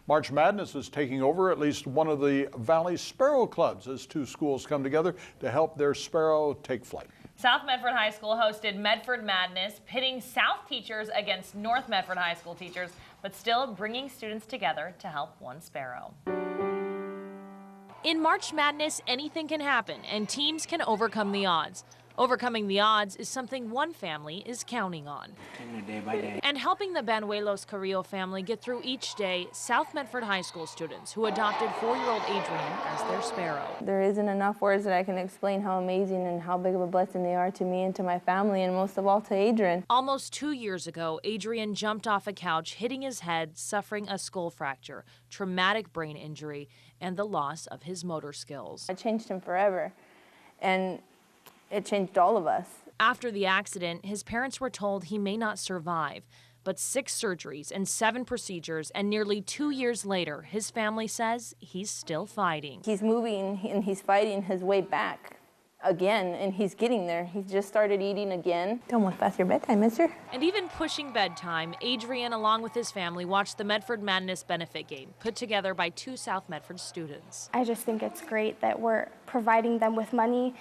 March Madness is taking over at least one of the Valley Sparrow clubs as two schools come together to help their Sparrow take flight. South Medford High School hosted Medford Madness, pitting South teachers against North Medford High School teachers, but still bringing students together to help one Sparrow. In March Madness, anything can happen, and teams can overcome the odds. Overcoming the odds is something one family is counting on. Day by day. And helping the Banuelos Carrillo family get through each day, South Medford High School students who adopted 4-year-old Adrian as their Sparrow. There isn't enough words that I can explain how amazing and how big of a blessing they are to me and to my family, and most of all to Adrian. Almost 2 years ago, Adrian jumped off a couch, hitting his head, suffering a skull fracture, traumatic brain injury, and the loss of his motor skills. I changed him forever, and it changed all of us. After the accident, his parents were told he may not survive, but 6 surgeries and 7 procedures, and nearly 2 years later, his family says he's still fighting. He's moving and he's fighting his way back again, and he's getting there. He's just started eating again. Don't want past your bedtime, mister. And even pushing bedtime, Adrian, along with his family, watched the Medford Madness benefit game put together by 2 South Medford students. I just think it's great that we're providing them with money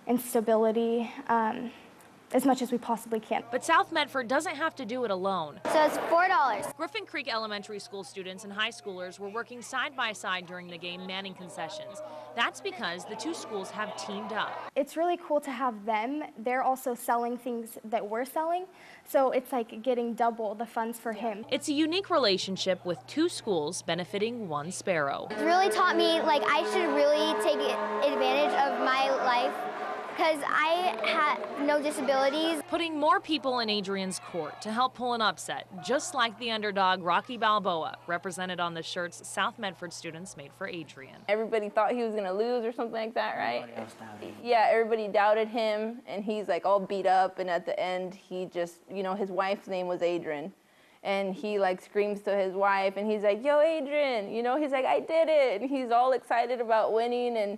and stability as much as we possibly can. But South Medford doesn't have to do it alone. So it's $4. Griffin Creek Elementary School students and high schoolers were working side by side during the game, manning concessions. That's because the 2 schools have teamed up. It's really cool to have them. They're also selling things that we're selling, so it's like getting double the funds for him. It's a unique relationship with 2 schools benefiting one Sparrow. It really taught me like I should really take advantage of my life, because I had no disabilities. Putting more people in Adrian's court to help pull an upset, just like the underdog Rocky Balboa, represented on the shirts South Medford students made for Adrian. Everybody thought he was gonna lose or something like that, right? Everybody else doubted. Yeah, everybody doubted him, and he's like all beat up, and at the end, he just, you know, his wife's name was Adrian. And he like screams to his wife, and he's like, yo, Adrian, you know, he's like, I did it. And he's all excited about winning, and,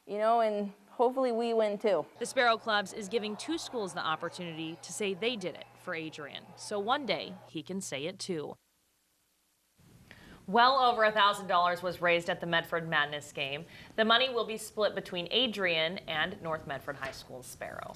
you know, and hopefully we win too. The Sparrow Clubs is giving 2 schools the opportunity to say they did it for Adrian, so one day he can say it too. Well over $1,000 was raised at the Medford Madness game. The money will be split between Adrian and North Medford High School's Sparrow.